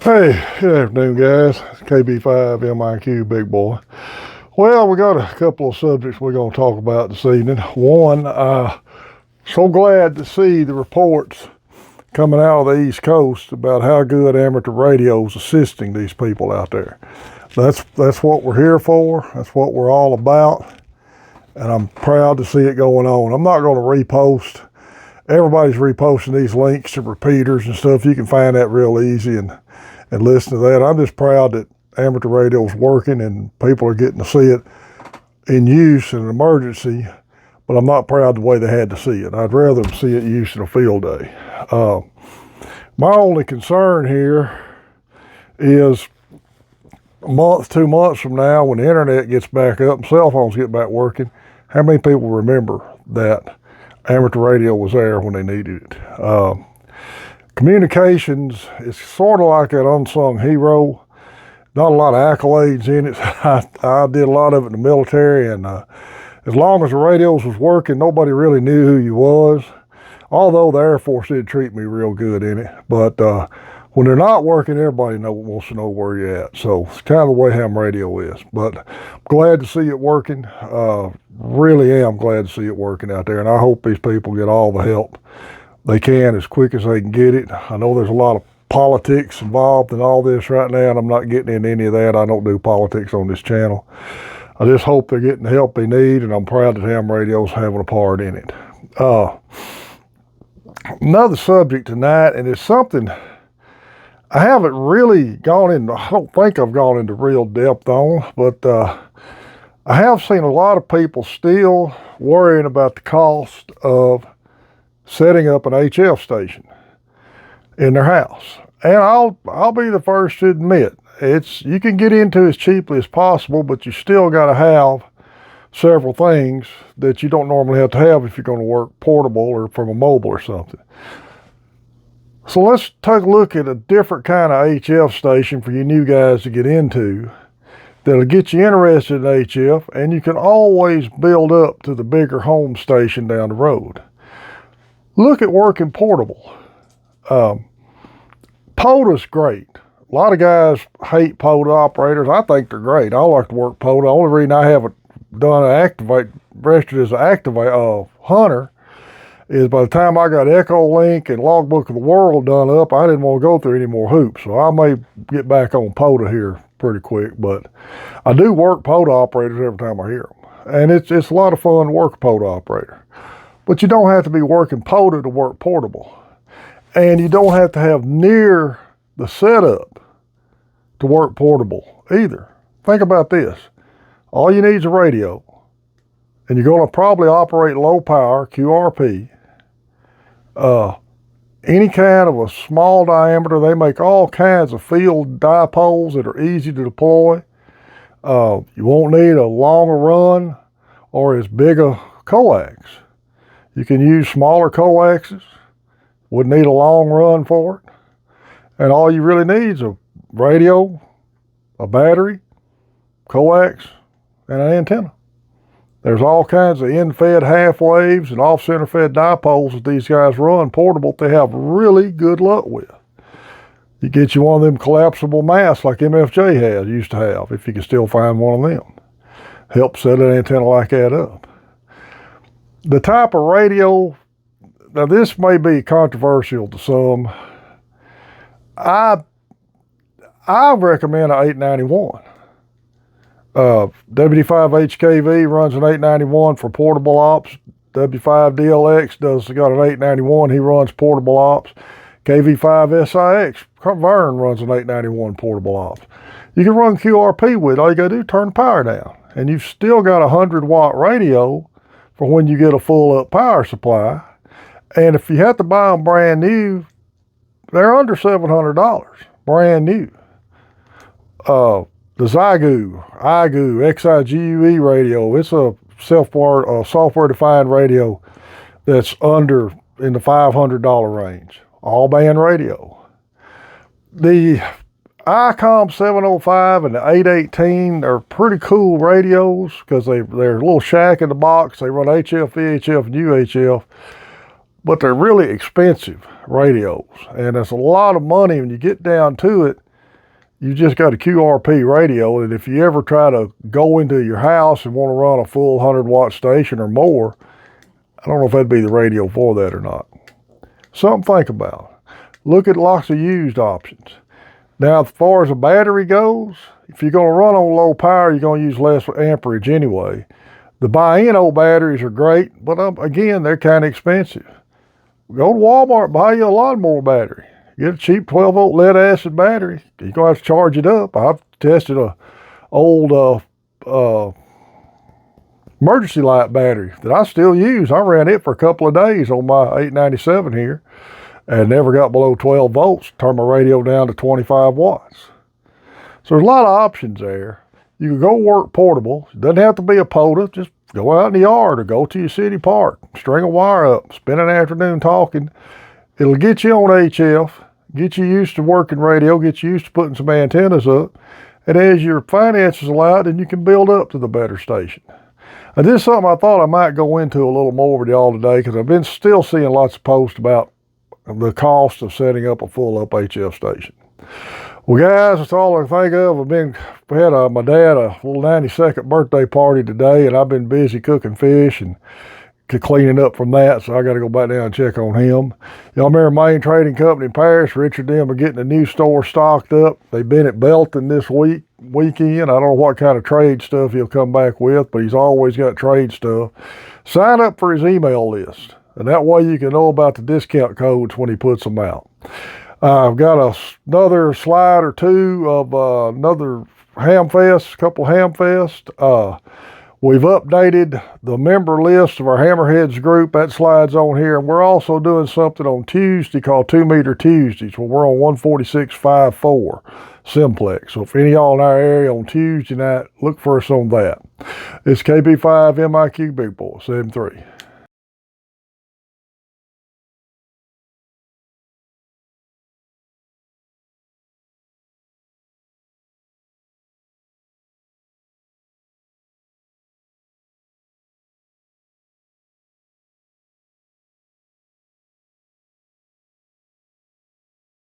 Hey, good afternoon, guys. It's KB5 MIQ Big Boy. Well, we got a couple of subjects we're going to talk about this evening. One, so glad to see the reports coming out of the East Coast about how good amateur radio is assisting these people out there. That's what we're here for. That's what we're all about. And I'm proud to see it going on. I'm not going to repost. Everybody's reposting these links to repeaters and stuff. You can find that real easy and listen to that. I'm just proud that amateur radio is working and people are getting to see it in use in an emergency, but I'm not proud the way they had to see it. I'd rather them see it used in a field day. My only concern here is a month, 2 months from now, when the internet gets back up and cell phones get back working, how many people remember that amateur radio was there when they needed it? Communications is sort of like an unsung hero. Not a lot of accolades in it. I did a lot of it in the military, and as long as the radios was working, nobody really knew who you was. Although the Air Force did treat me real good in it, but when they're not working, everybody wants to know where you're at. So it's kind of the way ham radio is. But I'm glad to see it working. Really am glad to see it working out there, and I hope these people get all the help they can as quick as they can get it. I know there's a lot of politics involved in all this right now, and I'm not getting into any of that. I don't do politics on this channel. I just hope they're getting the help they need, and I'm proud that ham radio's having a part in it. Another subject tonight, and it's something I haven't really gone into, I don't think I've gone into real depth on, but I have seen a lot of people still worrying about the cost of setting up an HF station in their house. And I'll be the first to admit, you can get into as cheaply as possible, but you still got to have several things that you don't normally have to have if you're going to work portable or from a mobile or something. So let's take a look at a different kind of HF station for you new guys to get into that'll get you interested in HF, and you can always build up to the bigger home station down the road. Look at working portable. POTA's great. A lot of guys hate POTA operators. I think they're great. I like to work POTA. The only reason I haven't done registered as an activate hunter is by the time I got Echolink and Logbook of the World done up, I didn't want to go through any more hoops. So I may get back on POTA here pretty quick, but I do work POTA operators every time I hear them. And it's a lot of fun to work a POTA operator. But you don't have to be working POTA to work portable. And you don't have to have near the setup to work portable either. Think about this. All you need is a radio. And you're going to probably operate low power, QRP. Any kind of a small diameter. They make all kinds of field dipoles that are easy to deploy. You won't need a longer run or as big a coax. You can use smaller coaxes. Wouldn't need a long run for it. And all you really need is a radio, a battery, coax, and an antenna. There's all kinds of in-fed half waves and off-center fed dipoles that these guys run portable they have really good luck with. You get you one of them collapsible masts like MFJ used to have, if you can still find one of them. Help set an antenna like that up. The type of radio, now this may be controversial to some. I recommend an 891. WD5HKV runs an 891 for portable ops. W5DLX got an 891. He runs portable ops. KV5SIX, Vern runs an 891 portable ops. You can run QRP with it. All you got to do is turn the power down. And you've still got a 100-watt radio for when you get a full-up power supply. And if you have to buy them brand new, they're under $700, brand new. The Xiegu, XIGUE radio, it's a software-defined radio that's under in the $500 range. All-band radio. The ICOM 705 and the 818 are pretty cool radios because they're a little shack in the box. They run HF, VHF, and UHF, but they're really expensive radios. And it's a lot of money when you get down to it. You just got a QRP radio, and if you ever try to go into your house and want to run a full 100-watt station or more, I don't know if that'd be the radio for that or not. Something to think about. Look at lots of used options. Now, as far as the battery goes, if you're going to run on low power, you're going to use less amperage anyway. The buy-in batteries are great, but again, they're kind of expensive. Go to Walmart, buy you a lawnmower battery. Get a cheap 12-volt lead-acid battery. You're going to have to charge it up. I've tested a old emergency light battery that I still use. I ran it for a couple of days on my 897 here and never got below 12 volts. Turned my radio down to 25 watts. So there's a lot of options there. You can go work portable. It doesn't have to be a POTA. Just go out in the yard or go to your city park. String a wire up. Spend an afternoon talking. It'll get you on HF. Get you used to working radio. Get you used to putting some antennas up. And as your finances allow, then you can build up to the better station. And this is something I thought I might go into a little more with y'all today because I've been still seeing lots of posts about the cost of setting up a full-up HF station. Well, guys, that's all I can think of. We had my dad a little 92nd birthday party today, and I've been busy cooking fish and cleaning up from that, so I got to go back down and check on him. Y'all remember Main Trading Company in Paris? Richard and them are getting a new store stocked up. They've been at Belton this weekend. I don't know what kind of trade stuff he'll come back with, but he's always got trade stuff. Sign up for his email list, and that way you can know about the discount codes when he puts them out. I've got another slide or two of another Hamfest, a couple Hamfest. We've updated the member list of our Hammerheads group. That slide's on here. And we're also doing something on Tuesday called 2 Meter Tuesdays, where we're on 146.54 Simplex. So if any of y'all in our area on Tuesday night, look for us on that. It's KB5 MIQ Big Boy 73.